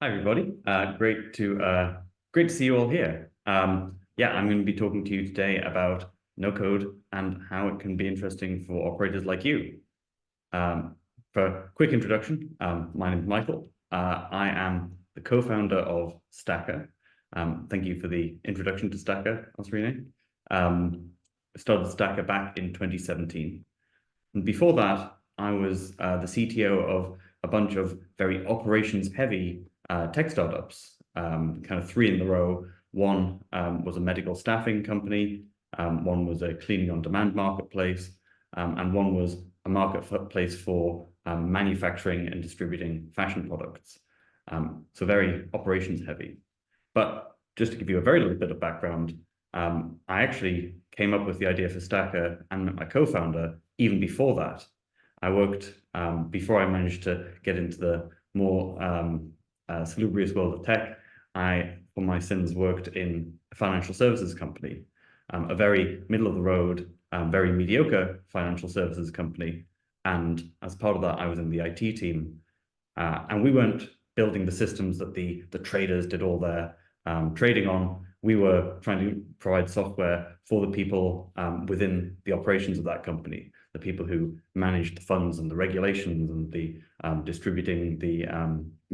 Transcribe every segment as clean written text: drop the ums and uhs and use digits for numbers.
Hi, everybody. Great to see you all here. Yeah, I'm going to be talking to you today about no code and how it can be interesting for operators like you. For a quick introduction, my name is Michael. I am the co-founder of Stacker. Thank you for the introduction to Stacker, Osrine. I started Stacker back in 2017. And before that, I was the CTO of a bunch of very operations-heavy tech startups, kind of three in the row. One was a medical staffing company, one was a cleaning on demand marketplace, and one was a marketplace for manufacturing and distributing fashion products. So very operations heavy. But just to give you a very little bit of background, I actually came up with the idea for Stacker and met my co-founder even before that. I worked, before I managed to get into the more salubrious world of tech, I, for my sins, worked in a financial services company, a very middle of the road, very mediocre financial services company. And as part of that, I was in the IT team. And we weren't building the systems that the traders did all their trading on. We were trying to provide software for the people within the operations of that company, the people who managed the funds and the regulations and the distributing the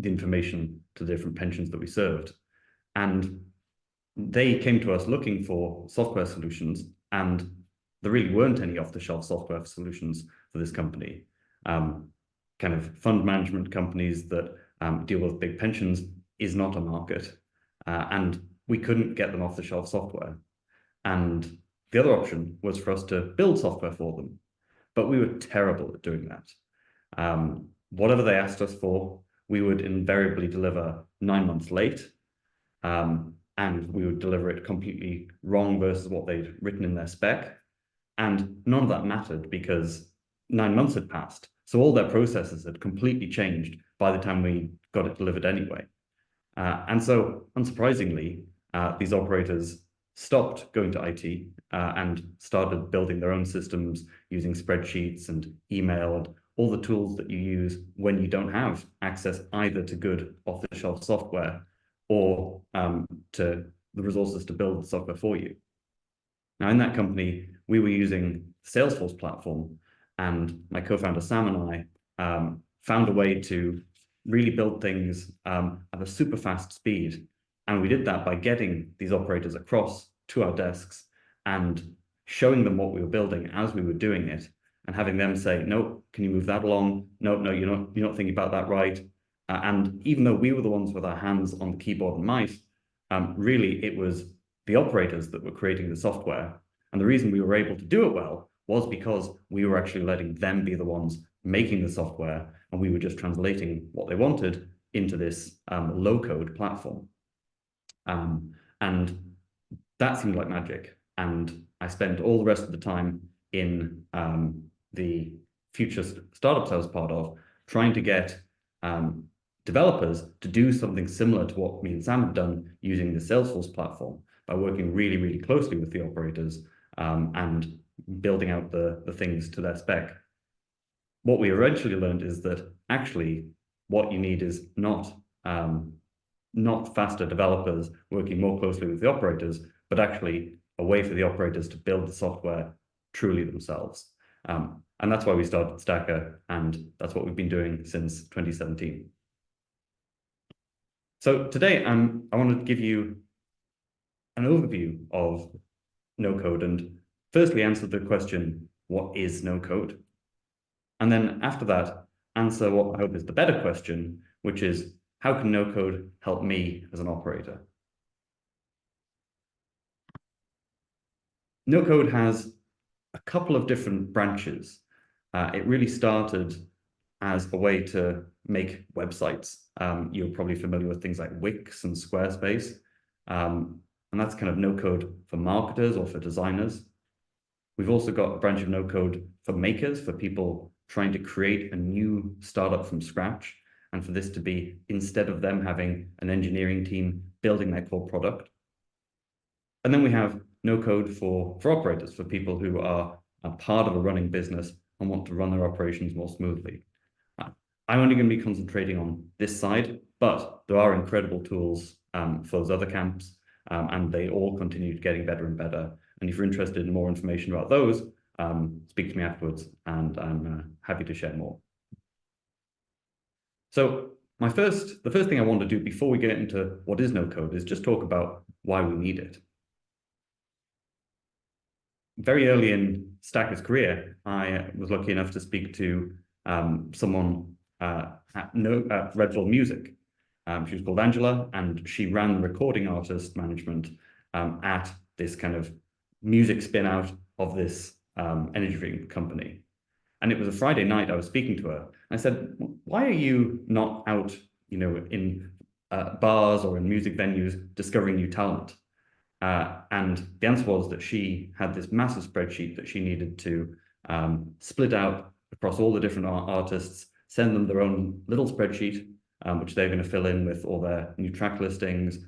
information to the different pensions that we served. And they came to us looking for software solutions, and there really weren't any off-the-shelf software solutions for this company. Kind of fund management companies that deal with big pensions is not a market, and we couldn't get them off-the-shelf software. And the other option was for us to build software for them, but we were terrible at doing that. Whatever they asked us for, we would invariably deliver 9 months late, and we would deliver it completely wrong versus what they'd written in their spec. And none of that mattered because 9 months had passed. So all their processes had completely changed by the time we got it delivered anyway. And so, unsurprisingly, these operators stopped going to IT and started building their own systems using spreadsheets and email and all the tools that you use when you don't have access either to good off-the-shelf software or to the resources to build the software for you. Now, in that company, we were using Salesforce platform, and my co-founder Sam and I found a way to really build things at a super fast speed. And we did that by getting these operators across to our desks and showing them what we were building as we were doing it, and having them say, no, can you move that along? No, you're not thinking about that right. And even though we were the ones with our hands on the keyboard and mice, really it was the operators that were creating the software. And the reason we were able to do it well was because we were actually letting them be the ones making the software, and we were just translating what they wanted into this low-code platform. And that seemed like magic. And I spent all the rest of the time in the future startups I was part of, trying to get developers to do something similar to what me and Sam had done using the Salesforce platform by working really, really closely with the operators and building out the things to their spec. What we eventually learned is that actually what you need is not faster developers working more closely with the operators, but actually a way for the operators to build the software truly themselves. And that's why we started Stacker, and that's what we've been doing since 2017. So today, I want to give you an overview of no code, and firstly answer the question, what is no code? And then after that, answer what I hope is the better question, which is, how can no code help me as an operator? No code has a couple of different branches. It really started as a way to make websites. You're probably familiar with things like Wix and Squarespace. And that's kind of no code for marketers or for designers. We've also got a branch of no code for makers, for people trying to create a new startup from scratch, and for this to be, instead of them having an engineering team building their core product. And then we have no code for operators, for people who are a part of a running business and want to run their operations more smoothly. I'm only going to be concentrating on this side, but there are incredible tools for those other camps, and they all continue getting better and better. And if you're interested in more information about those, speak to me afterwards, and I'm happy to share more. So the first thing I want to do before we get into what is no code is just talk about why we need it. Very early in Stacker's career, I was lucky enough to speak to someone at Red Bull Music. She was called Angela, and she ran recording artist management at this kind of music spin out of this energy drink company. And it was a Friday night. I was speaking to her. I said, "Why are you not out, in bars or in music venues discovering new talent?" And the answer was that she had this massive spreadsheet that she needed to split out across all the different artists, send them their own little spreadsheet, which they're going to fill in with all their new track listings,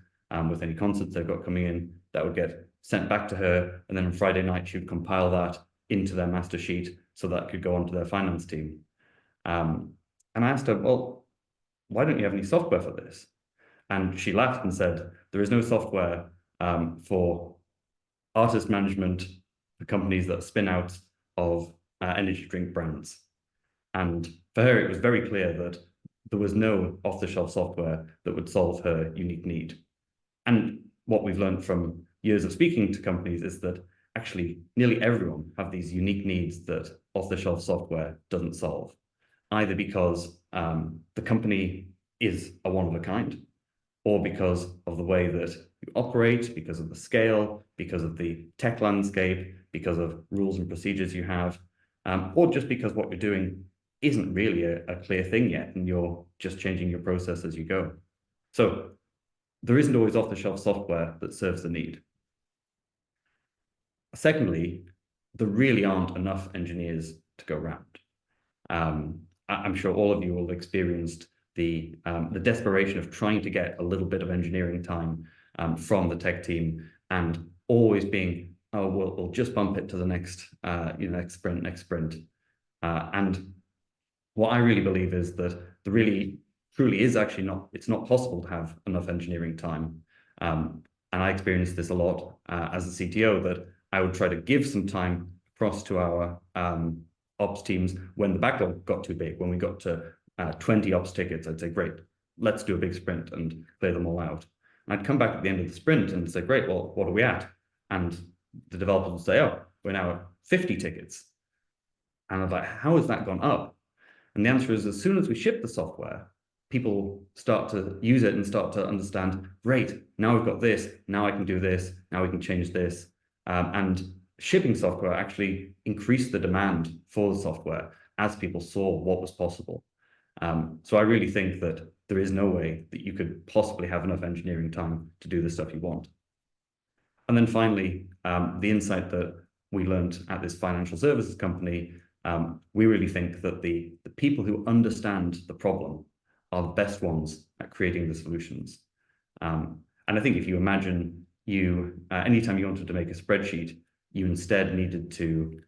with any concerts they've got coming in. That would get sent back to her. And then on Friday night, she would compile that into their master sheet so that could go onto their finance team. And I asked her, "Well, why don't you have any software for this?" And she laughed and said, "There is no software for artist management for companies that spin out of energy drink brands." And for her, it was very clear that there was no off-the-shelf software that would solve her unique need. And what we've learned from years of speaking to companies is that actually nearly everyone have these unique needs that off-the-shelf software doesn't solve, either because the company is a one of a kind, or because of the way that you operate, because of the scale, because of the tech landscape, because of rules and procedures you have, or just because what you're doing isn't really a clear thing yet, and you're just changing your process as you go. So there isn't always off-the-shelf software that serves the need. Secondly, there really aren't enough engineers to go around. I'm sure all of you will have experienced the desperation of trying to get a little bit of engineering time from the tech team, and always being, "Oh, we'll just bump it to the next next sprint." And what I really believe is that there really truly is actually it's not possible to have enough engineering time. And I experienced this a lot as a CTO, that I would try to give some time across to our ops teams when the backlog got too big. When we got to 20 ops tickets, I'd say, "Great, let's do a big sprint and clear them all out." And I'd come back at the end of the sprint and say, "Great, well, what are we at?" And the developers would say, "Oh, we're now at 50 tickets." And I was like, "How has that gone up?" And the answer is, as soon as we ship the software, people start to use it and start to understand, "Great, now we've got this, now I can do this, now we can change this." And shipping software actually increased the demand for the software as people saw what was possible. So I really think that there is no way that you could possibly have enough engineering time to do the stuff you want. And then finally, the insight that we learned at this financial services company, we really think that the people who understand the problem are the best ones at creating the solutions. And I think if you imagine anytime you wanted to make a spreadsheet, you instead needed to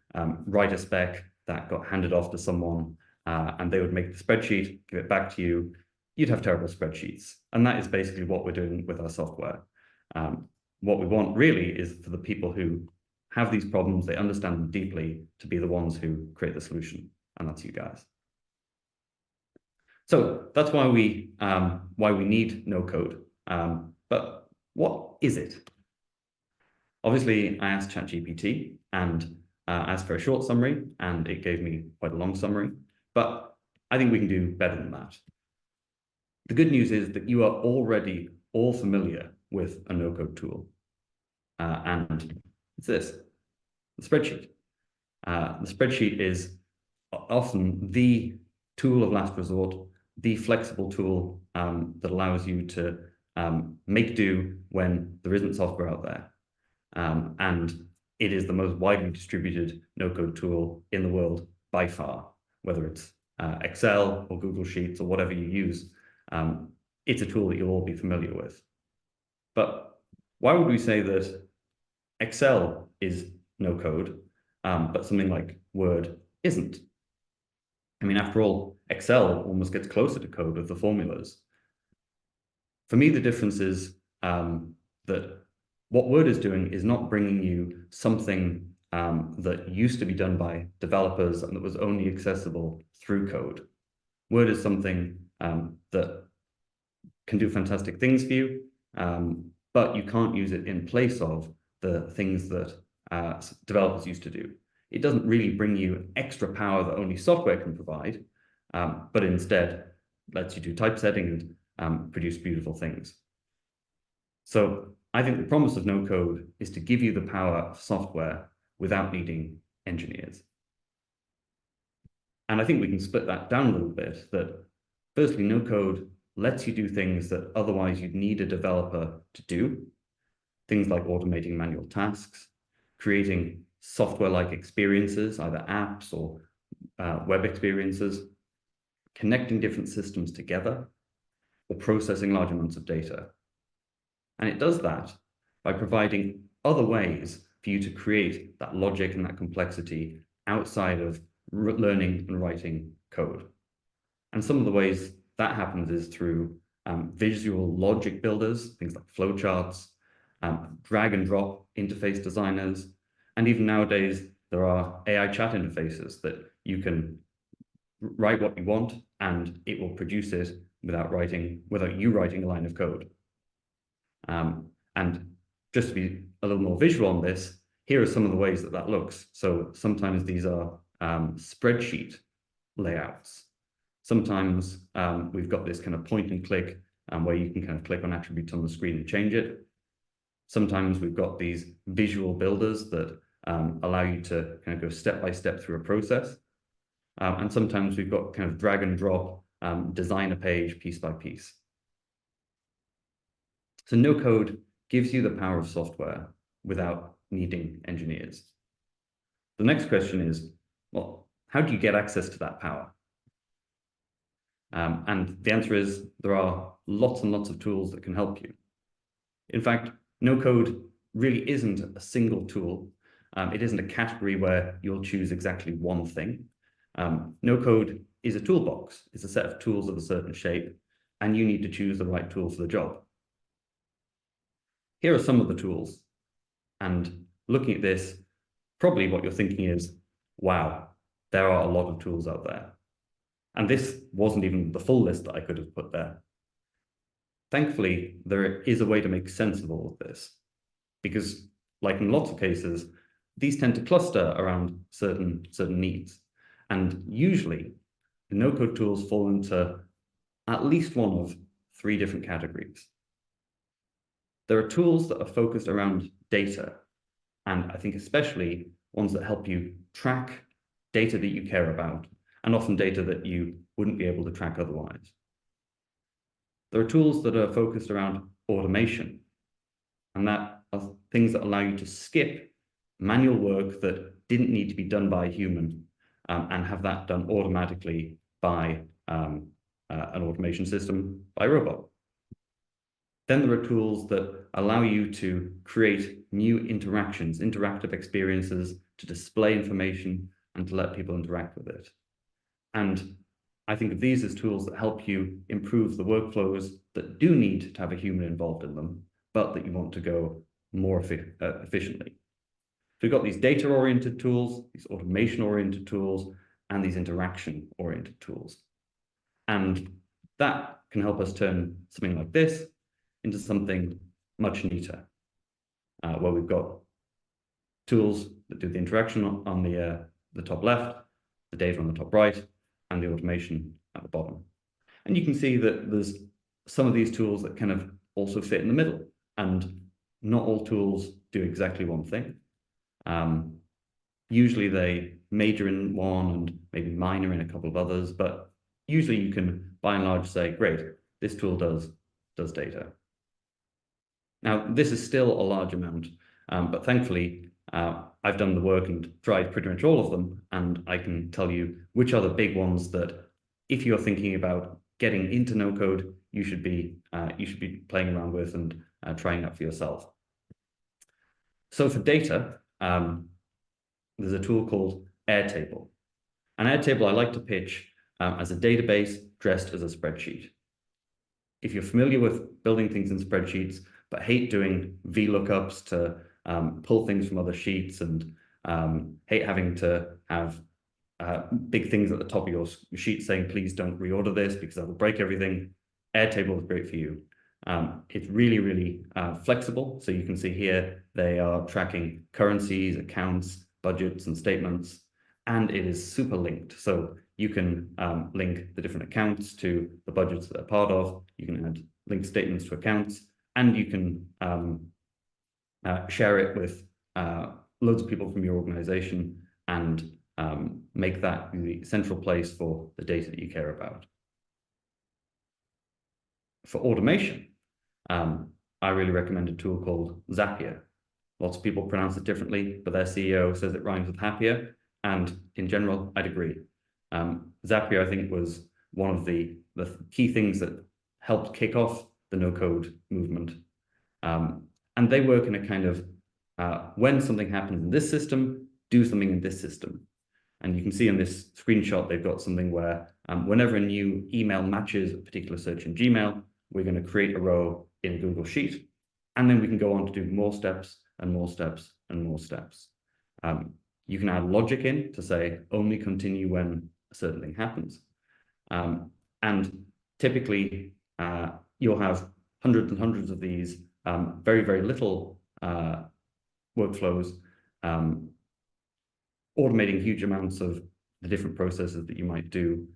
write a spec that got handed off to someone, and they would make the spreadsheet, give it back to you, you'd have terrible spreadsheets. And that is basically what we're doing with our software. What we want really is for the people who have these problems, they understand them deeply, to be the ones who create the solution, and that's you guys. So that's why we need no code. But what is it? Obviously, I asked ChatGPT and asked for a short summary, and it gave me quite a long summary. But I think we can do better than that. The good news is that you are already all familiar with a no-code tool. And it's this, the spreadsheet. The spreadsheet is often the tool of last resort, the flexible tool that allows you to make do when there isn't software out there. And it is the most widely distributed no-code tool in the world by far, whether it's Excel or Google Sheets or whatever you use. It's a tool that you'll all be familiar with. But why would we say that Excel is no code, but something like Word isn't? I mean, after all, Excel almost gets closer to code with the formulas. For me, the difference is that what Word is doing is not bringing you something that used to be done by developers and that was only accessible through code. Word is something that can do fantastic things for you, but you can't use it in place of the things that developers used to do. It doesn't really bring you extra power that only software can provide, but instead lets you do typesetting and produce beautiful things. So I think the promise of no code is to give you the power of software without needing engineers. And I think we can split that down a little bit, that firstly, no code lets you do things that otherwise you'd need a developer to do. Things like automating manual tasks, creating software-like experiences, either apps or web experiences, connecting different systems together, or processing large amounts of data. And it does that by providing other ways for you to create that logic and that complexity outside of learning and writing code. And some of the ways that happens is through visual logic builders, things like flowcharts, drag and drop interface designers, and even nowadays, there are AI chat interfaces that you can write what you want and it will produce it without you writing a line of code. And just to be a little more visual on this, here are some of the ways that that looks. So sometimes these are spreadsheet layouts. Sometimes we've got this kind of point and click where you can kind of click on attributes on the screen and change it. Sometimes we've got these visual builders that allow you to kind of go step by step through a process. And sometimes we've got kind of drag and drop, design a page piece by piece. So no code gives you the power of software without needing engineers. The next question is, well, how do you get access to that power? And the answer is there are lots and lots of tools that can help you. In fact, no code really isn't a single tool. It isn't a category where you'll choose exactly one thing. No code is a toolbox. It's a set of tools of a certain shape, and you need to choose the right tool for the job. Here are some of the tools. And looking at this, probably what you're thinking is, wow, there are a lot of tools out there. And this wasn't even the full list that I could have put there. Thankfully, there is a way to make sense of all of this, because like in lots of cases, these tend to cluster around certain needs. And usually, the no-code tools fall into at least one of three different categories. There are tools that are focused around data, and I think especially ones that help you track data that you care about, and often data that you wouldn't be able to track otherwise. There are tools that are focused around automation, and that are things that allow you to skip manual work that didn't need to be done by a human and have that done automatically by an automation system by a robot. Then there are tools that allow you to create new interactions, interactive experiences, to display information and to let people interact with it. And I think of these as tools that help you improve the workflows that do need to have a human involved in them, but that you want to go more efficiently. So we've got these data-oriented tools, these automation-oriented tools, and these interaction-oriented tools. And that can help us turn something like this into something much neater, where we've got tools that do the interaction on the top left, the data on the top right, and the automation at the bottom. And you can see that there's some of these tools that kind of also fit in the middle, and not all tools do exactly one thing. Usually they major in one and maybe minor in a couple of others, but usually you can, by and large, say, great, this tool does data. Now, this is still a large amount, but thankfully, I've done the work and tried pretty much all of them, and I can tell you which are the big ones that if you're thinking about getting into no-code, you should be playing around with and trying out for yourself. So for data, there's a tool called Airtable. And Airtable I like to pitch as a database dressed as a spreadsheet. If you're familiar with building things in spreadsheets, but hate doing VLOOKUPs to pull things from other sheets and hate having to have big things at the top of your sheet saying, please don't reorder this because that will break everything, Airtable is great for you. It's really, really flexible. So you can see here, they are tracking currencies, accounts, budgets, and statements, and it is super linked. So you can link the different accounts to the budgets that they're part of. You can add linked statements to accounts, and you can share it with loads of people from your organization and make that the central place for the data that you care about. For automation, I really recommend a tool called Zapier. Lots of people pronounce it differently, but their CEO says it rhymes with happier. And in general, I'd agree. Zapier, I think, was one of the key things that helped kick off the no-code movement. And they work in a kind of, when something happens in this system, do something in this system. And you can see in this screenshot, they've got something where whenever a new email matches a particular search in Gmail, we're going to create a row in a Google Sheet. And then we can go on to do more steps and more steps and more steps. You can add logic in to say only continue when a certain thing happens. And typically, you'll have hundreds and hundreds of these very, very little workflows, automating huge amounts of the different processes that you might do,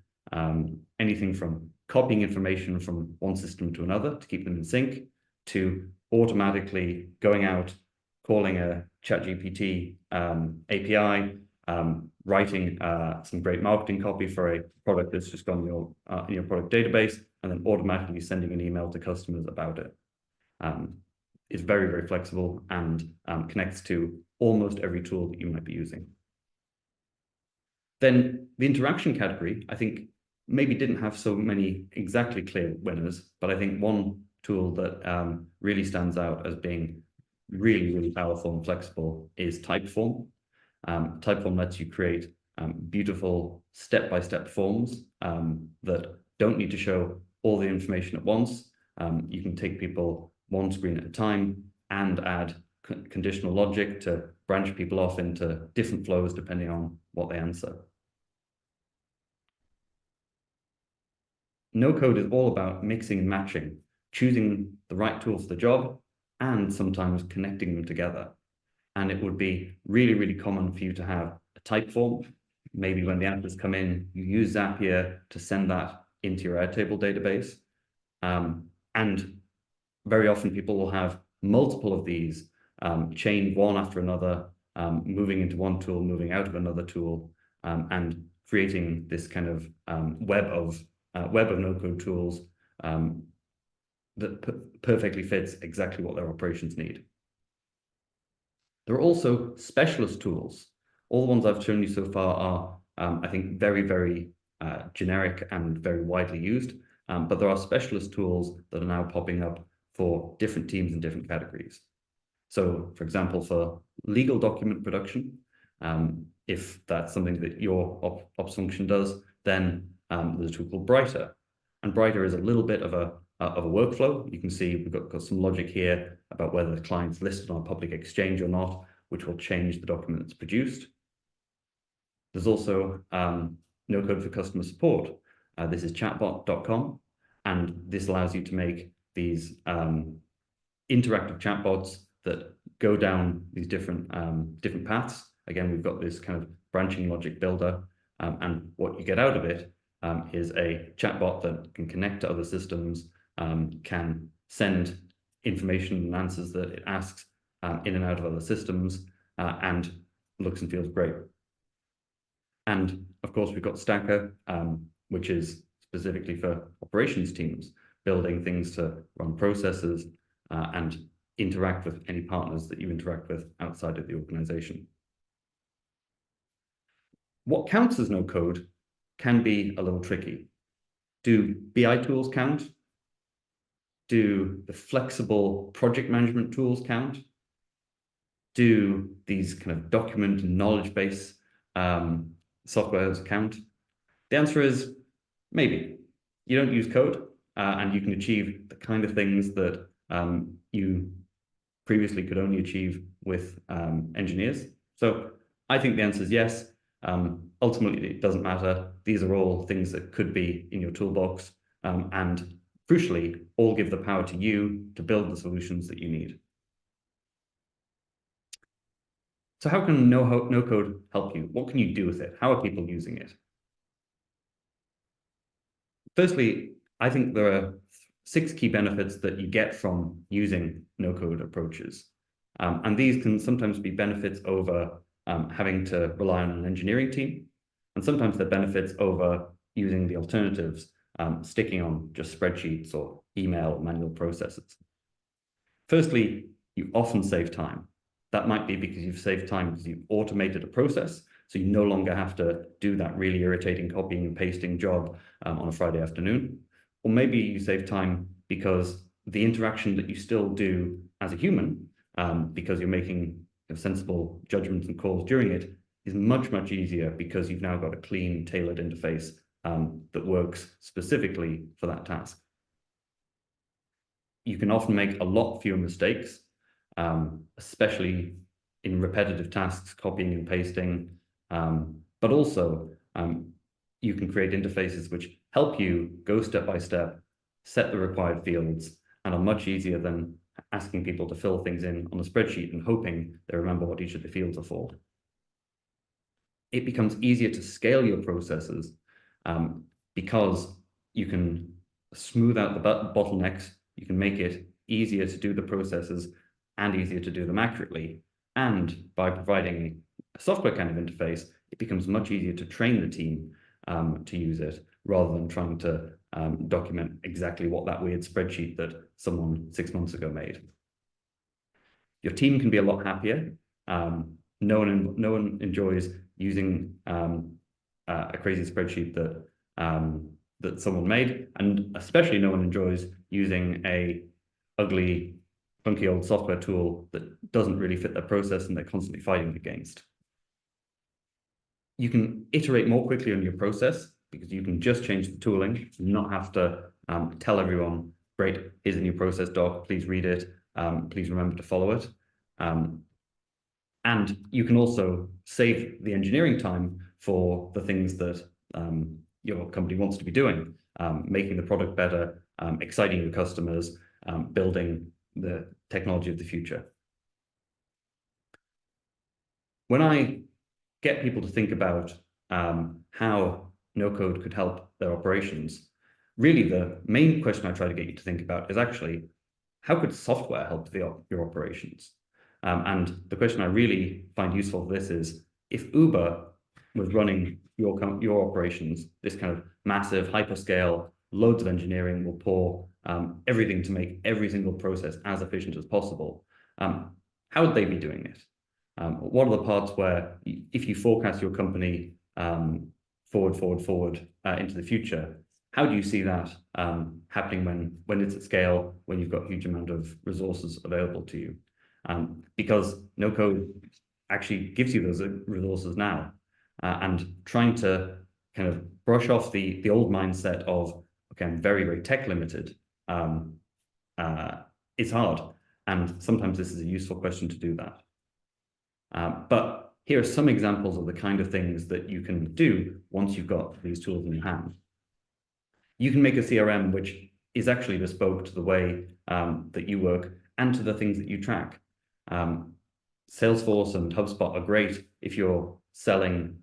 anything from copying information from one system to another to keep them in sync, to automatically going out, calling a ChatGPT API, writing some great marketing copy for a product that's just gone in your product database, and then automatically sending an email to customers about it. It's very, very flexible and connects to almost every tool that you might be using. Then the interaction category, I think, maybe didn't have so many exactly clear winners, but I think one tool that really stands out as being really, really powerful and flexible is Typeform. Typeform lets you create beautiful step-by-step forms that don't need to show all the information at once. You can take people one screen at a time and add conditional logic to branch people off into different flows depending on what they answer. No code is all about mixing and matching, choosing the right tool for the job, and sometimes connecting them together. And it would be really, really common for you to have a type form. Maybe when the answers come in, you use Zapier to send that into your Airtable database. And very often people will have multiple of these chained one after another, moving into one tool, moving out of another tool, and creating this kind of web of no-code tools that perfectly fits exactly what their operations need. There are also specialist tools. All the ones I've shown you so far are, I think, very, very generic and very widely used. But there are specialist tools that are now popping up for different teams and different categories. So, for example, for legal document production, if that's something that your ops function does, then there's a tool called Brighter. And Brighter is a little bit of a workflow. You can see we've got some logic here about whether the client's listed on a public exchange or not, which will change the document that's produced. There's also no code for customer support. This is chatbot.com, and this allows you to make these interactive chatbots that go down these different paths. Again, we've got this kind of branching logic builder, and what you get out of it is a chatbot that can connect to other systems, can send information and answers that it asks in and out of other systems, and looks and feels great. And of course, we've got Stacker, which is specifically for operations teams, building things to run processes and interact with any partners that you interact with outside of the organization. What counts as no code can be a little tricky. Do BI tools count? Do the flexible project management tools count? Do these kind of document and knowledge base softwares count? The answer is Maybe. You don't use code, and you can achieve the kind of things that you previously could only achieve with engineers. So I think the answer is yes. Ultimately, it doesn't matter. These are all things that could be in your toolbox, and crucially, all give the power to you to build the solutions that you need. So how can no code help you? What can you do with it? How are people using it? Firstly, I think there are 6 key benefits that you get from using no-code approaches. And these can sometimes be benefits over having to rely on an engineering team, and sometimes they're benefits over using the alternatives, sticking on just spreadsheets or email manual processes. Firstly, you often save time. That might be because you've saved time because you've automated a process, so you no longer have to do that really irritating copying and pasting job on a Friday afternoon. Or maybe you save time because the interaction that you still do as a human, because you're making sensible judgments and calls during it, is much, much easier because you've now got a clean, tailored interface that works specifically for that task. You can often make a lot fewer mistakes, especially in repetitive tasks, copying and pasting, but also you can create interfaces which help you go step by step, set the required fields, and are much easier than asking people to fill things in on a spreadsheet and hoping they remember what each of the fields are for. It becomes easier to scale your processes because you can smooth out the bottlenecks, you can make it easier to do the processes and easier to do them accurately. And by providing a software kind of interface, it becomes much easier to train the team to use it rather than trying to document exactly what that weird spreadsheet that someone 6 months ago made. Your team can be a lot happier. No one enjoys using a crazy spreadsheet that someone made, and especially no one enjoys using a ugly, funky old software tool that doesn't really fit their process and they're constantly fighting against. You can iterate more quickly on your process because you can just change the tooling, not have to tell everyone, great, here's a new process doc, please read it, please remember to follow it. And you can also save the engineering time for the things that your company wants to be doing, making the product better, exciting your customers, building the technology of the future. When I get people to think about how no-code could help their operations, really the main question I try to get you to think about is actually, how could software help your operations? And the question I really find useful for this is, if Uber was running your operations, this kind of massive hyperscale, loads of engineering will pour everything to make every single process as efficient as possible, how would they be doing it? What are the parts where, if you forecast your company forward into the future, how do you see that happening when it's at scale, when you've got a huge amount of resources available to you? Because no code actually gives you those resources now, and trying to kind of brush off the old mindset of, okay, I'm very, very tech limited, it's hard. And sometimes this is a useful question to do that. But here are some examples of the kind of things that you can do once you've got these tools in your hand. You can make a CRM which is actually bespoke to the way that you work and to the things that you track. Salesforce and HubSpot are great if you're selling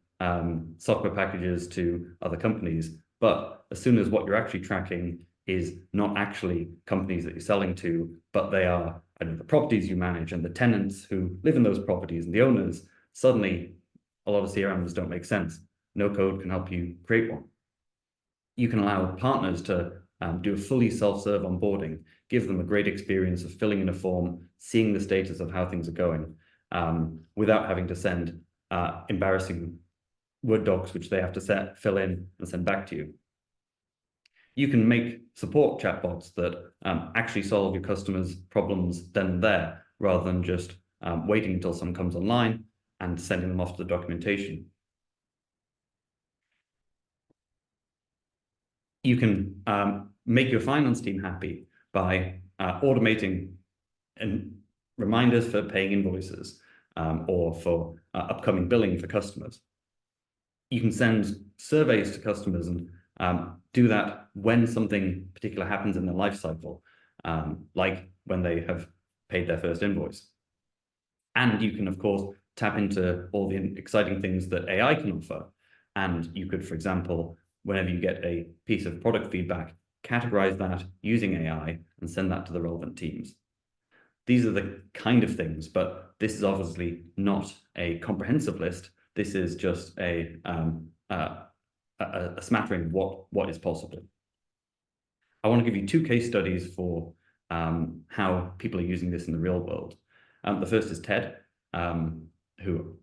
software packages to other companies, but as soon as what you're actually tracking is not actually companies that you're selling to, but they are the properties you manage and the tenants who live in those properties and the owners, suddenly a lot of CRMs don't make sense. No code can help you create one. You can allow partners to do a fully self-serve onboarding, give them a great experience of filling in a form, seeing the status of how things are going, without having to send embarrassing Word docs, which they have to fill in and send back to you. You can make support chatbots that actually solve your customers' problems then and there, rather than just waiting until someone comes online and sending them off to the documentation. You can make your finance team happy by automating and reminders for paying invoices or for upcoming billing for customers. You can send surveys to customers and do that when something particular happens in their life cycle, like when they have paid their first invoice. And you can, of course, tap into all the exciting things that AI can offer. And you could, for example, whenever you get a piece of product feedback, categorize that using AI and send that to the relevant teams. These are the kind of things, but this is obviously not a comprehensive list. This is just a smattering of what is possible. I want to give you 2 case studies for how people are using this in the real world. The first is TED, who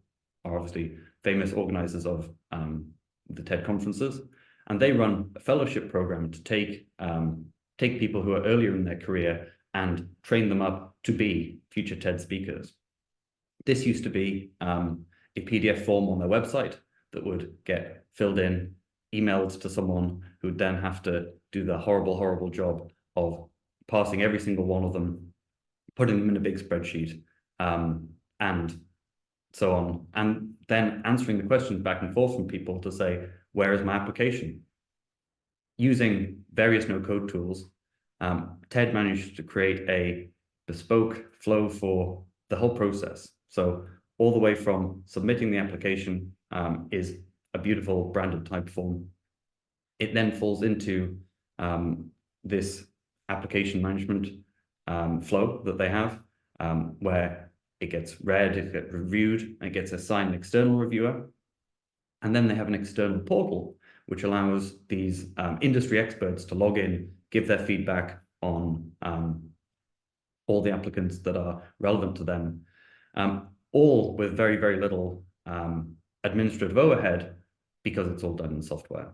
are obviously famous organizers of the TED conferences, and they run a fellowship program to take people who are earlier in their career and train them up to be future TED speakers. This used to be a PDF form on their website that would get filled in, emailed to someone who would then have to do the horrible, horrible job of parsing every single one of them, putting them in a big spreadsheet, and so on, and then answering the questions back and forth from people to say, where is my application? Using various no-code tools, TED managed to create a bespoke flow for the whole process. So all the way from submitting the application is a beautiful branded type form. It then falls into this application management flow that they have, where it gets read, it gets reviewed, and it gets assigned an external reviewer. And then they have an external portal, which allows these industry experts to log in, give their feedback on all the applicants that are relevant to them, all with very, very little administrative overhead, because it's all done in software.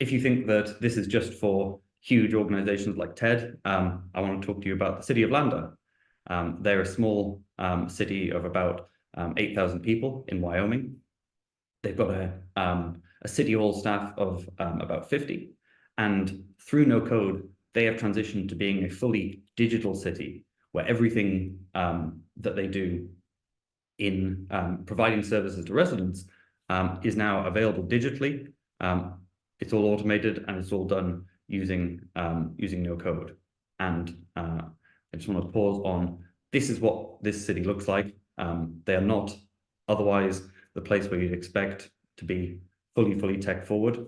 If you think that this is just for huge organizations like TED, I want to talk to you about the city of Lander. They're a small city of about 8,000 people in Wyoming. They've got a city hall staff of about 50. And through no code, they have transitioned to being a fully digital city where everything that they do in providing services to residents is now available digitally. It's all automated and it's all done using no code. And I just want to pause on, this is what this city looks like. They are not otherwise the place where you'd expect to be fully tech forward,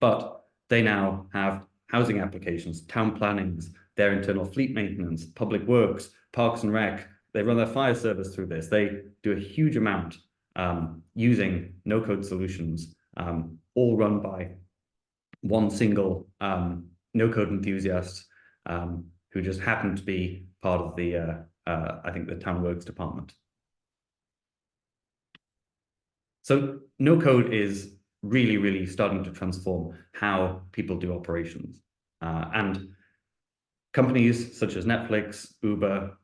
but they now have housing applications, town plannings, their internal fleet maintenance, public works, parks and rec. They run their fire service through this. They do a huge amount using no-code solutions, all run by one single no-code enthusiast who just happened to be part of the, I think, the town works department. So no-code is really starting to transform how people do operations. And companies such as Netflix, Uber,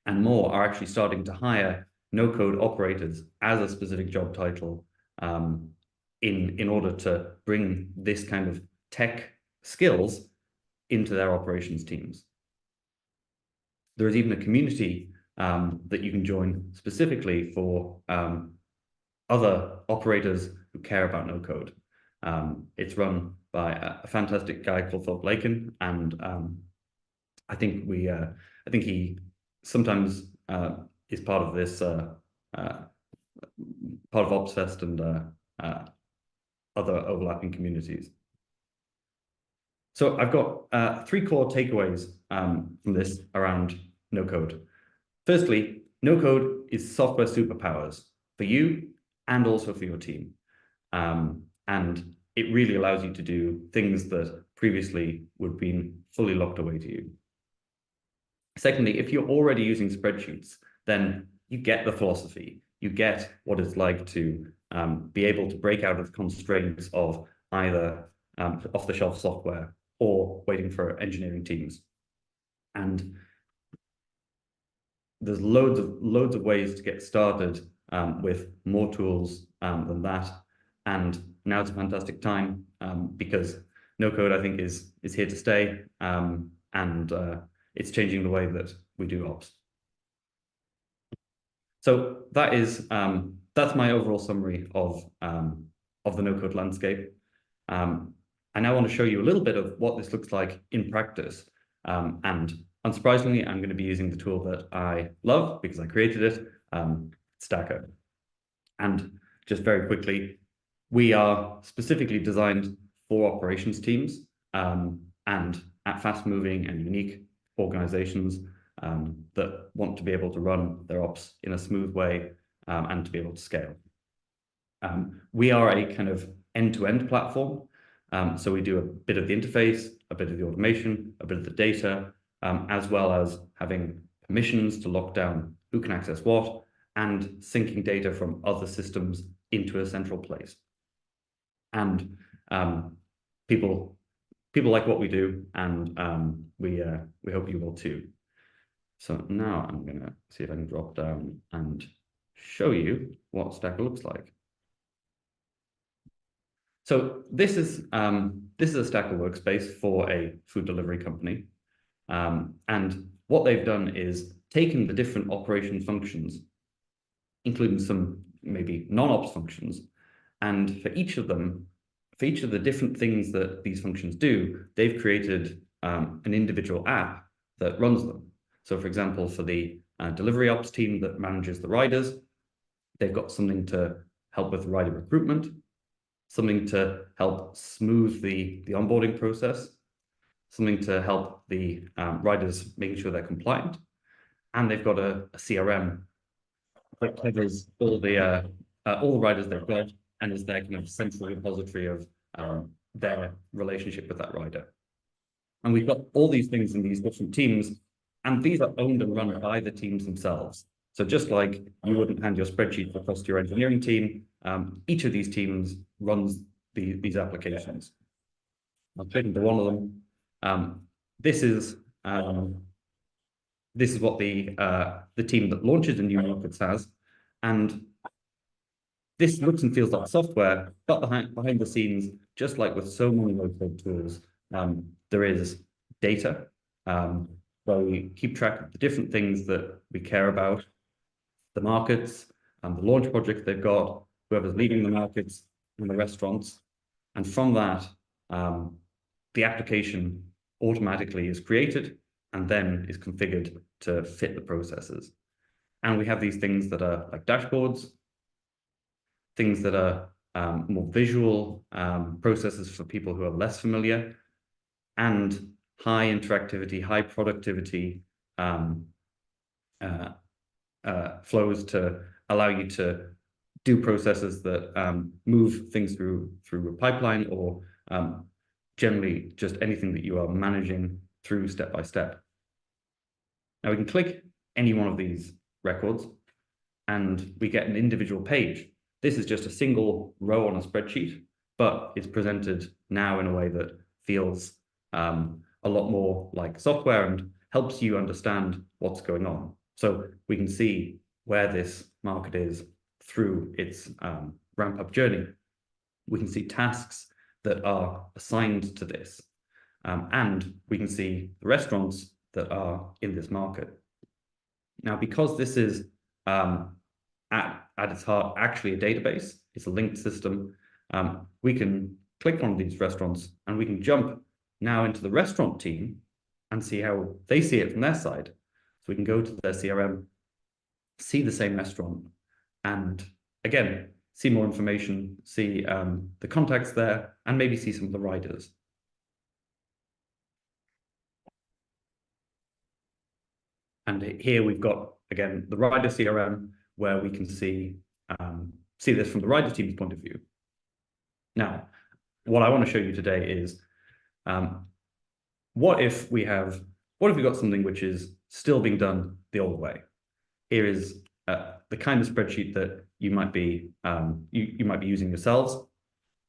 and more are actually starting to hire no-code operators as a specific job title in order to bring this kind of tech skills into their operations teams. There is even a community that you can join specifically for other operators who care about no code. It's run by a fantastic guy called Philip Lakin, and I think he sometimes is part of this part of OpsFest and other overlapping communities. So I've got 3 core takeaways from this around no code. Firstly, no code is software superpowers for you and also for your team. And it really allows you to do things that previously would have been fully locked away to you. Secondly, if you're already using spreadsheets, then you get the philosophy. You get what it's like to be able to break out of the constraints of either off-the-shelf software or waiting for engineering teams. And there's loads of ways to get started with more tools than that. And now it's a fantastic time because no code, I think, is here to stay, and it's changing the way that we do ops. So that's my overall summary of the no-code landscape. I now want to show you a little bit of what this looks like in practice. And unsurprisingly, I'm going to be using the tool that I love because I created it, Stacker. And just very quickly, we are specifically designed for operations teams and at fast-moving and unique organizations that want to be able to run their ops in a smooth way and to be able to scale. We are a kind of end-to-end platform. So we do a bit of the interface, a bit of the automation, a bit of the data, as well as having permissions to lock down who can access what, and syncing data from other systems into a central place. And people like what we do, and we hope you will too. So now I'm gonna see if I can drop down and show you what Stacker looks like. So this is a Stacker workspace for a food delivery company. And what they've done is taken the different operation functions, including some maybe non-ops functions, and for each of the different things that these functions do, they've created an individual app that runs them. So for example, for the delivery ops team that manages the riders, they've got something to help with rider recruitment, something to help smooth the onboarding process, something to help the riders making sure they're compliant, and they've got a CRM that covers all the riders they've got and is their kind of central repository of their relationship with that rider. And we've got all these things in these different teams, and these are owned and run by the teams themselves. So just like you wouldn't hand your spreadsheet across to your engineering team, each of these teams runs these applications. I'll click into one of them. This is what the team that launches the new markets has, and this looks and feels like software, but behind the scenes, just like with so many low-code tools, there is data where we keep track of the different things that we care about, the markets, and the launch projects they've got, whoever's leading the markets, and the restaurants. And from that, the application automatically is created and then is configured to fit the processes. And we have these things that are like dashboards, things that are more visual processes for people who are less familiar, and high interactivity, high productivity flows to allow you to do processes that move things through a pipeline, or generally just anything that you are managing through step by step. Now we can click any one of these records and we get an individual page. This is just a single row on a spreadsheet, but it's presented now in a way that feels a lot more like software and helps you understand what's going on. So we can see where this market is through its ramp-up journey. We can see tasks that are assigned to this, and we can see the restaurants that are in this market. Now, because this is at its heart actually a database, it's a linked system, we can click on these restaurants and we can jump now into the restaurant team and see how they see it from their side. So we can go to their CRM, see the same restaurant, and again, see more information, see the contacts there, and maybe see some of the riders. And here we've got, again, the rider CRM, where we can see this from the rider team's point of view. Now, what I want to show you today is what if we got something which is still being done the old way? Here is the kind of spreadsheet that you might be you might be using yourselves.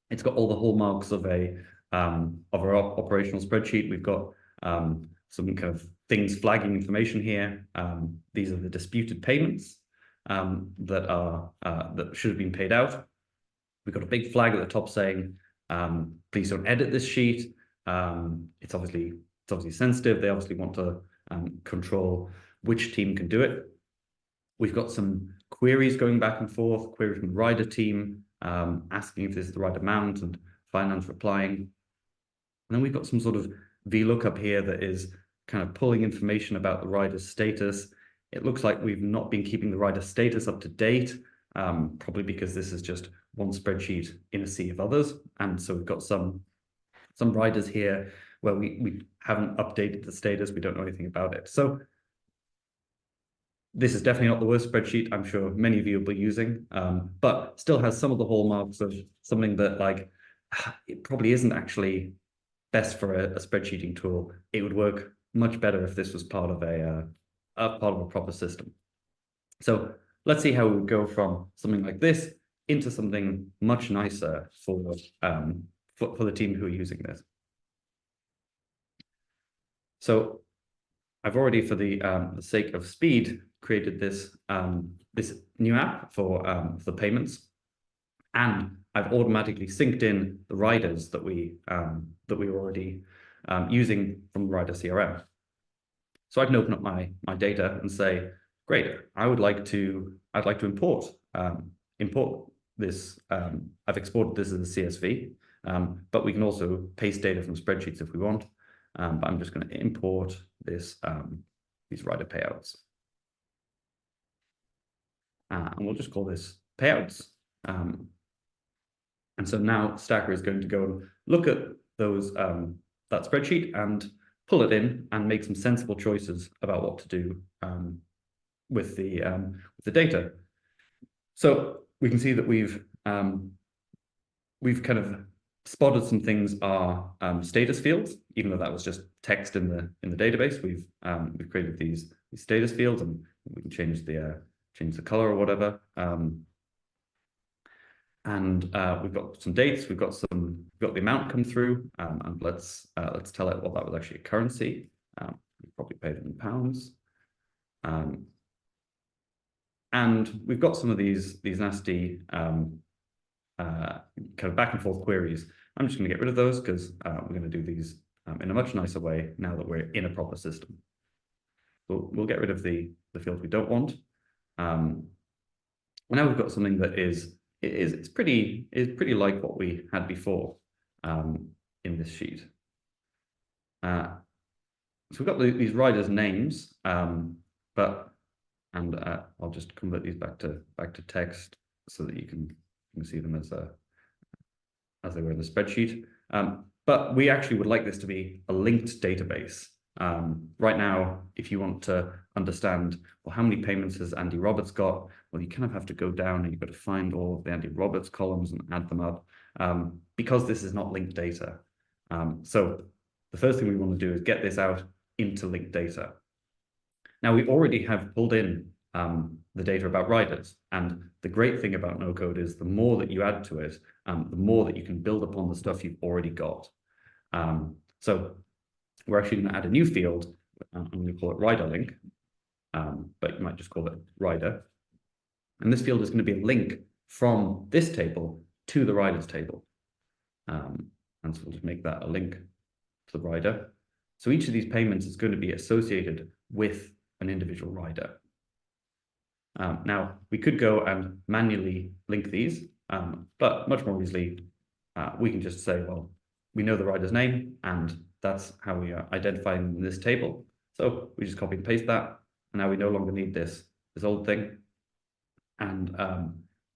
It's got all the hallmarks of our operational spreadsheet. We've got some kind of things flagging information here. These are the disputed payments that should have been paid out. We've got a big flag at the top saying Please don't edit this sheet. It's obviously sensitive. They obviously want to control which team can do it. We've got some queries going back and forth, query from the rider team, asking if this is the right amount, and finance replying. And then we've got some sort of VLOOKUP here that is kind of pulling information about the rider's status. It looks like we've not been keeping the rider status up to date, probably because this is just one spreadsheet in a sea of others. And so we've got some riders here where we haven't updated the status. We don't know anything about it. So this is definitely not the worst spreadsheet I'm sure many of you will be using, but still has some of the hallmarks of something that, like, it probably isn't actually best for a spreadsheeting tool. It would work much better if this was part of a proper system. So let's see how we would go from something like this into something much nicer for the team who are using this. So I've already, for the sake of speed, created this this new app for payments, and I've automatically synced in the riders that we were already using from Rider CRM. So I can open up my data and say, great, I'd like to import this. I've exported this as a CSV, but we can also paste data from spreadsheets if we want. But I'm just going to import this these rider payouts, and we'll just call this payouts. And so now Stacker is going to go and look at those that spreadsheet and pull it in and make some sensible choices about what to do with the data. So we can see that we've kind of spotted some things are status fields, even though that was just text in the database. We've created these status fields, and we can change the color or whatever. And we've got some dates. We've got the amount come through, and let's tell it, well, that was actually a currency. We probably paid it in pounds. And we've got some of these nasty kind of back and forth queries. I'm just going to get rid of those because we're going to do these in a much nicer way now that we're in a proper system. We'll get rid of the fields we don't want. Now we've got something that is pretty like what we had before in this sheet. So we've got these riders' names, I'll just convert these back to text so that you can see them as they were in the spreadsheet. But we actually would like this to be a linked database. Right now, if you want to understand, well, how many payments has Andy Roberts got? Well, you kind of have to go down and you've got to find all of the Andy Roberts columns and add them up, because this is not linked data. So the first thing we want to do is get this out into linked data. Now, we already have pulled in the data about riders, and the great thing about no code is the more that you add to it, the more that you can build upon the stuff you've already got. So we're actually going to add a new field. I'm going to call it rider link, but you might just call it rider. And this field is going to be a link from this table to the riders table. And so we'll just make that a link to the rider. So each of these payments is going to be associated with an individual rider. Now, we could go and manually link these, but much more easily, we can just say, well, we know the rider's name, and that's how we are identifying this table. So we just copy and paste that, and now we no longer need this old thing. And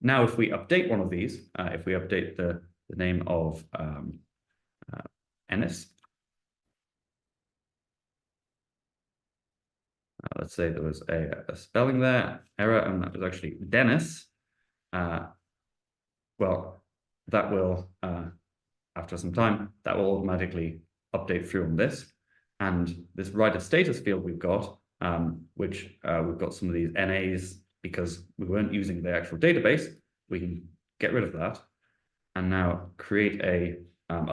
now if we update one of these, if we update the name of Ennis, let's say there was a spelling error, and that was actually Dennis. Well, that will, after some time, that will automatically update through on this. And this rider status field we've got, which we've got some of these NAs because we weren't using the actual database, we can get rid of that and now create a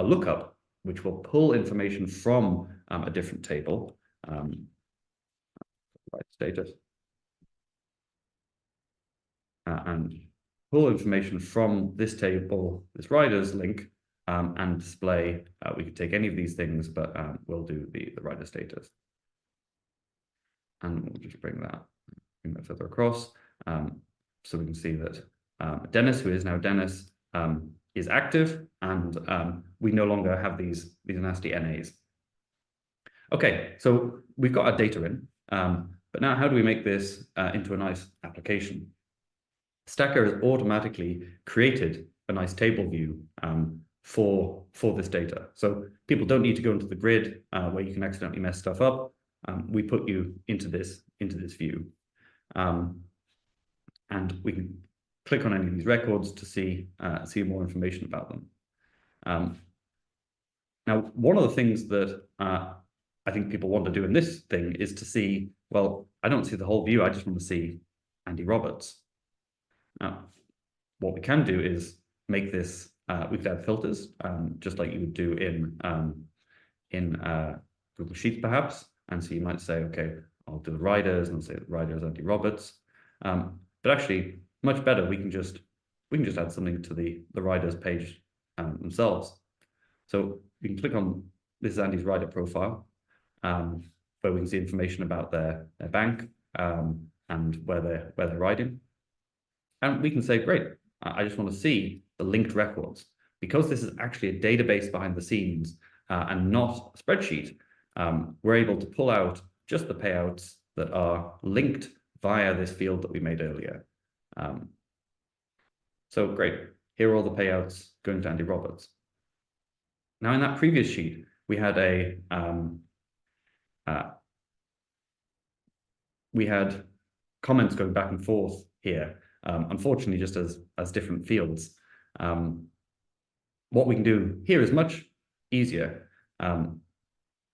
lookup, which will pull information from a different table. Right status, and pull information from this table, this riders link, and display. We could take any of these things, but we'll do the rider status. And we'll just bring that further across. So we can see that Dennis, who is now Dennis, is active, and we no longer have these nasty NAs. Okay, so we've got our data in, but now how do we make this into a nice application? Stacker has automatically created a nice table view for this data. So people don't need to go into the grid where you can accidentally mess stuff up. We put you into this view. And we can click on any of these records to see more information about them. Now, one of the things that I think people want to do in this thing is to see, well, I don't see the whole view, I just want to see Andy Roberts. Now, what we can do is make this, we could add filters, just like you would do in Google Sheets, perhaps. And so you might say, okay, I'll do the riders and say the rider is Andy Roberts. But actually, much better, we can just add something to the riders page themselves. So we can click on this is Andy's rider profile, where we can see information about their bank and where they're riding. And we can say, great, I just want to see the linked records. Because this is actually a database behind the scenes and not a spreadsheet, we're able to pull out just the payouts that are linked via this field that we made earlier. So great, here are all the payouts going to Andy Roberts. Now in that previous sheet, we had comments going back and forth here, unfortunately just as different fields. What we can do here is much easier.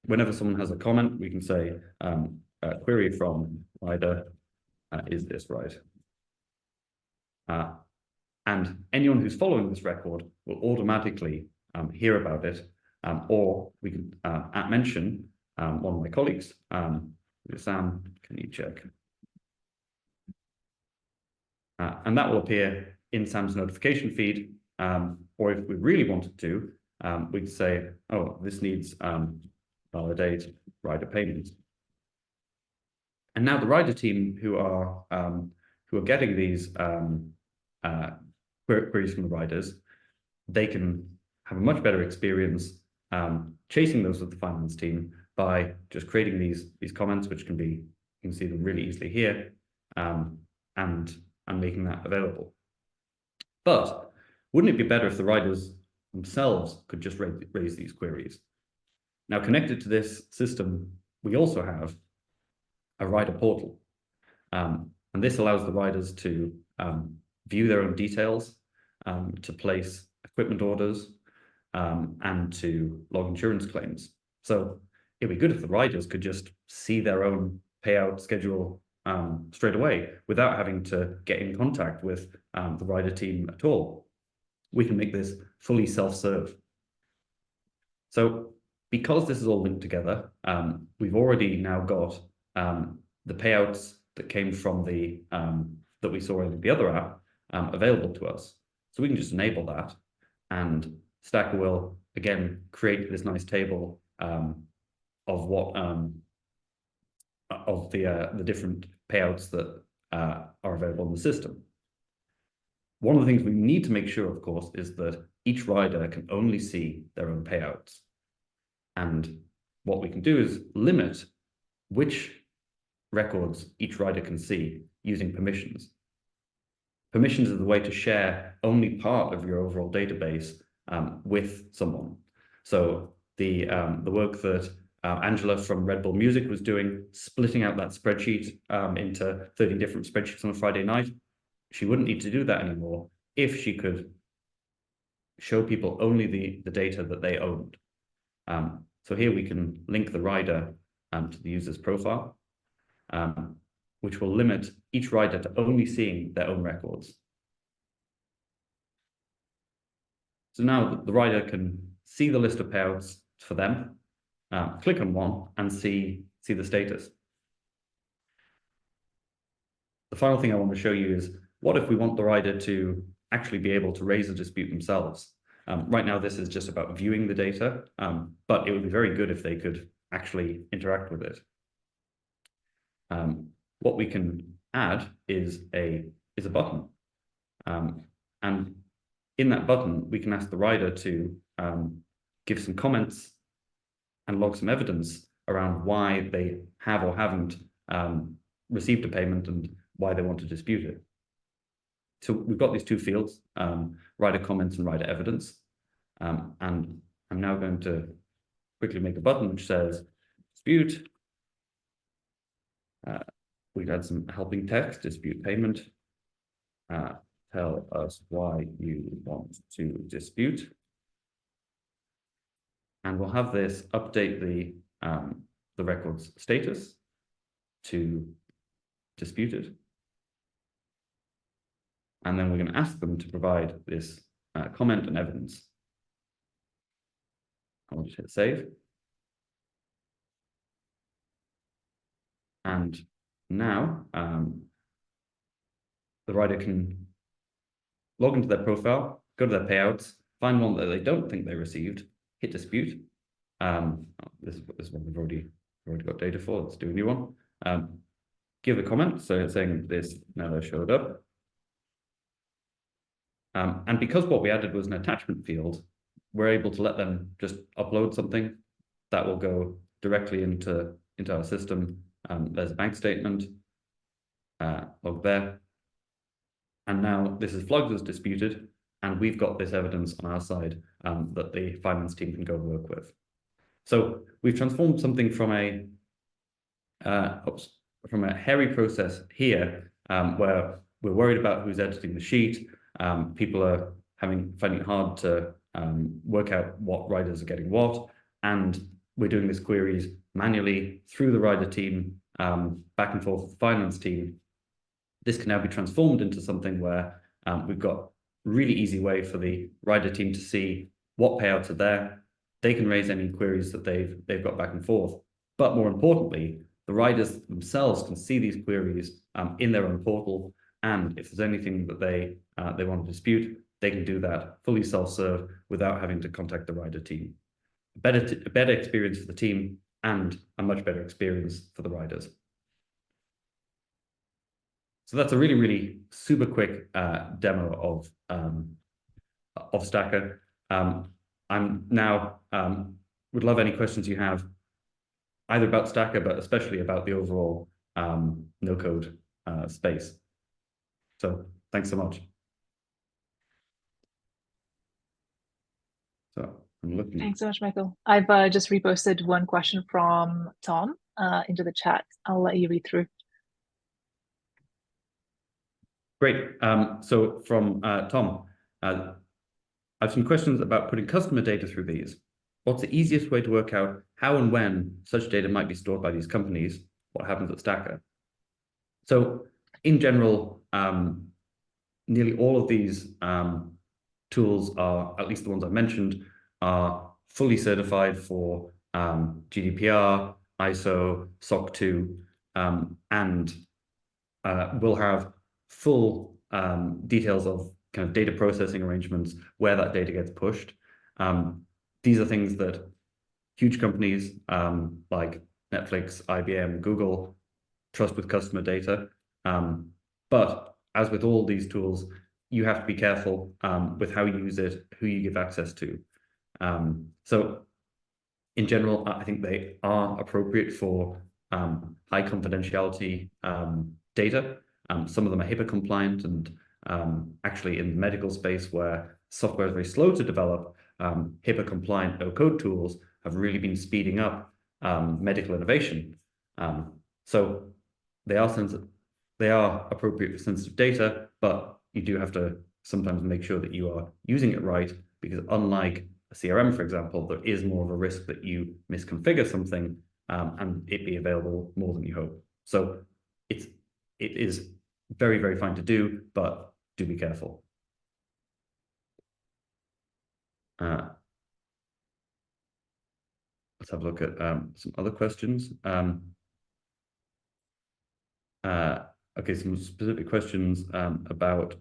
Whenever someone has a comment, we can say query from rider, is this right? And anyone who's following this record will automatically hear about it, or we can mention one of my colleagues, Sam, can you check? And that will appear in Sam's notification feed, or if we really wanted to, we could say, oh, this needs validate rider payment. And now the rider team who are getting these queries from the riders, they can have a much better experience chasing those with the finance team by just creating these comments, which you can see them really easily here, and making that available. But wouldn't it be better if the riders themselves could just raise these queries? Now, connected to this system, we also have a rider portal. And this allows the riders to view their own details, to place equipment orders, and to log insurance claims. So it'd be good if the riders could just see their own payout schedule straight away without having to get in contact with the rider team at all. We can make this fully self-serve. So because this is all linked together, we've already now got the payouts that came from that we saw in the other app available to us. So we can just enable that, and Stacker will again create this nice table of what of the different payouts that are available in the system. One of the things we need to make sure, of course, is that each rider can only see their own payouts. And what we can do is limit which records each rider can see using permissions. Permissions are the way to share only part of your overall database with someone. So the work that Angela from Red Bull Music was doing, splitting out that spreadsheet into 30 different spreadsheets on a Friday night, she wouldn't need to do that anymore if she could show people only the data that they owned. So here we can link the rider to the user's profile, which will limit each rider to only seeing their own records. So now the rider can see the list of payouts for them, click on one and see the status. The final thing I want to show you is what if we want the rider to actually be able to raise a dispute themselves? Right now, this is just about viewing the data, but it would be very good if they could actually interact with it. What we can add is a button. And in that button, we can ask the rider to give some comments and log some evidence around why they have or haven't received a payment and why they want to dispute it. So we've got these two fields, rider comments and rider evidence. And I'm now going to quickly make a button which says dispute. We've had some helping text, dispute payment. Tell us why you want to dispute. And we'll have this update the record's status to disputed. And then we're going to ask them to provide this comment and evidence. I'll just hit save. And now the rider can log into their profile, go to their payouts, find one that they don't think they received, hit dispute. This is one we've already got data for. Let's do a new one. Give a comment, so it's saying this never showed up. And because what we added was an attachment field, we're able to let them just upload something that will go directly into our system. There's a bank statement log there. And now this is flagged as disputed, and we've got this evidence on our side that the finance team can go work with. So we've transformed something from a hairy process here, where we're worried about who's editing the sheet. People are finding it hard to work out what riders are getting what, and we're doing these queries manually through the rider team, back and forth with the finance team. This can now be transformed into something where we've got a really easy way for the rider team to see what payouts are there. They can raise any queries that they've got back and forth. But more importantly, the riders themselves can see these queries in their own portal. And if there's anything that they want to dispute, they can do that fully self-serve without having to contact the rider team. A better experience for the team and a much better experience for the riders. So that's a really, really super quick demo of Stacker. I'm now would love any questions you have, either about Stacker, but especially about the overall no-code space. So thanks so much. So I'm looking. Thanks so much, Michael. I've just reposted one question from Tom into the chat. I'll let you read through. Great. So from Tom, I have some questions about putting customer data through these. What's the easiest way to work out how and when such data might be stored by these companies? What happens at Stacker? So in general, nearly all of these tools are, at least the ones I mentioned, are fully certified for GDPR, ISO, SOC 2, and will have full details of kind of data processing arrangements where that data gets pushed. These are things that huge companies like Netflix, IBM, Google trust with customer data. But as with all these tools, you have to be careful with how you use it, who you give access to. So in general, I think they are appropriate for high confidentiality data. Some of them are HIPAA compliant, and actually in the medical space where software is very slow to develop, HIPAA compliant no-code tools have really been speeding up medical innovation. So they are appropriate for sensitive data, but you do have to sometimes make sure that you are using it right, because unlike a CRM, for example, there is more of a risk that you misconfigure something and it be available more than you hope. So it is very, very fine to do, but do be careful. Let's have a look at some other questions. Okay, some specific questions about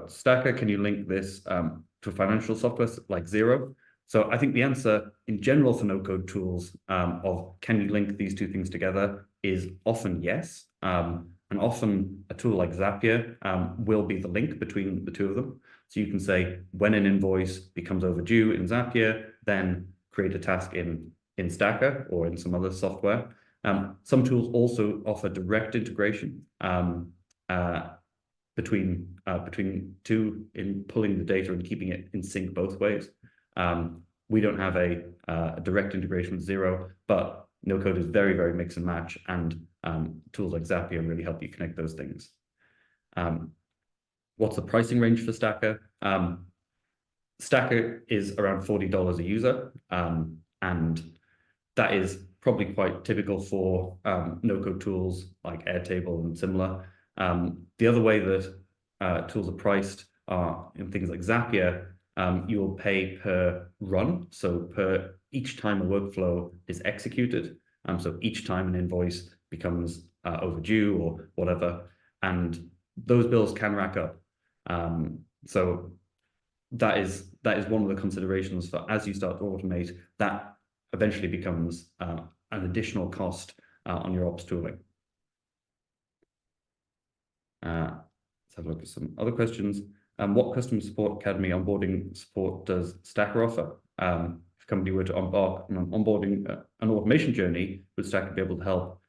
Stacker. Can you link this to financial software like Xero. So I think the answer in general for no-code tools of can you link these two things together is often yes. And often a tool like Zapier will be the link between the two of them. So you can say when an invoice becomes overdue in Zapier, then create a task in Stacker or in some other software. Some tools also offer direct integration between two in pulling the data and keeping it in sync both ways. We don't have a direct integration with Xero, but no code is very, very mix and match, and tools like Zapier really help you connect those things. What's the pricing range for Stacker? Stacker is around $40 a user, and that is probably quite typical for no-code tools like Airtable and similar. The other way that tools are priced are in things like Zapier. You will pay per run, so per each time a workflow is executed. So each time an invoice becomes overdue or whatever, and those bills can rack up. So that is one of the considerations for as you start to automate, that eventually becomes an additional cost on your ops tooling. Let's have a look at some other questions. What customer support academy onboarding support does Stacker offer? If a company were to embark on an onboarding an automation journey, would Stacker be able to help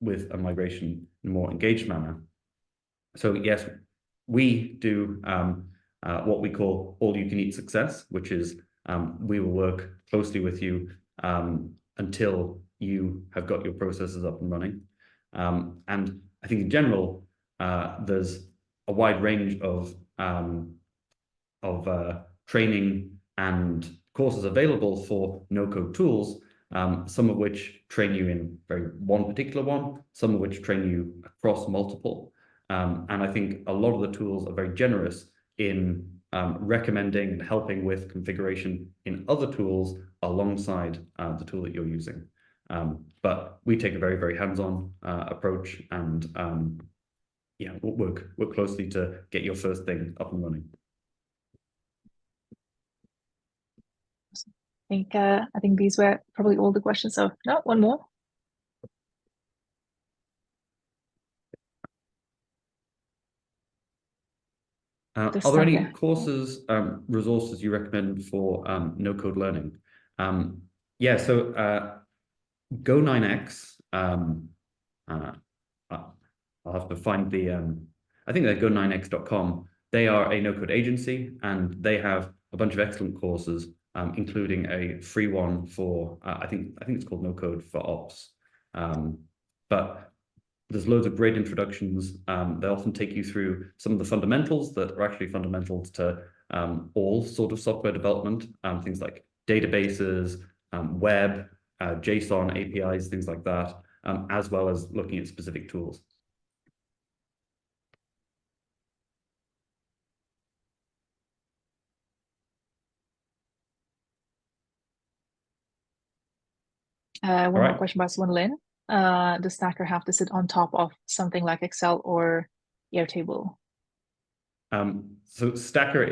with a migration in a more engaged manner? So yes, we do what we call all-you-can-eat success, which is we will work closely with you until you have got your processes up and running. And I think in general, there's a wide range of training and courses available for no-code tools, some of which train you in one particular one, some of which train you across multiple. And I think a lot of the tools are very generous in recommending and helping with configuration in other tools alongside the tool that you're using. But we take a very, very hands-on approach, and yeah, we'll work closely to get your first thing up and running. I think these were probably all the questions. So no, one more. Are there any courses, resources you recommend for no-code learning? Yeah, so Go9x, I'll have to find the, I think they're go9x.com. They are a no-code agency, and they have a bunch of excellent courses, including a free one for, I think it's called No Code for Ops. But there's loads of great introductions. They often take you through some of the fundamentals that are actually fundamental to all sort of software development, things like databases, web, JSON, APIs, things like that, as well as looking at specific tools. One more question by Swan Lin. Does Stacker have to sit on top of something like Excel or Airtable? So Stacker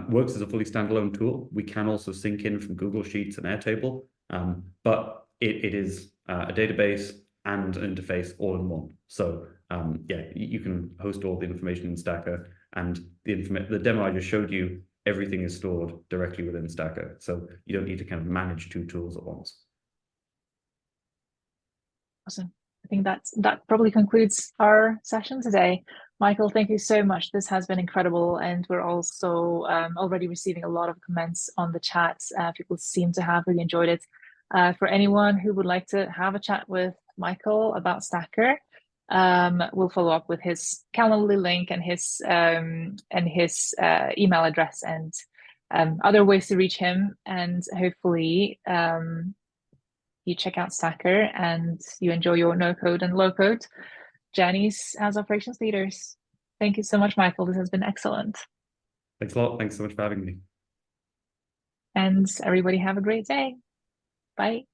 works as a fully standalone tool. We can also sync in from Google Sheets and Airtable, but it is a database and an interface all in one. So yeah, you can host all the information in Stacker, and the demo I just showed you, everything is stored directly within Stacker. So you don't need to kind of manage two tools at once. Awesome. I think that probably concludes our session today. Michael, thank you so much. This has been incredible, and we're also already receiving a lot of comments on the chat. People seem to have really enjoyed it. For anyone who would like to have a chat with Michael about Stacker, we'll follow up with his Calendly link and his email address and other ways to reach him, and hopefully you check out Stacker and you enjoy your no-code and low-code journeys as operations leaders. Thank you so much, Michael. This has been excellent. Thanks a lot. Thanks so much for having me. And everybody have a great day. Bye.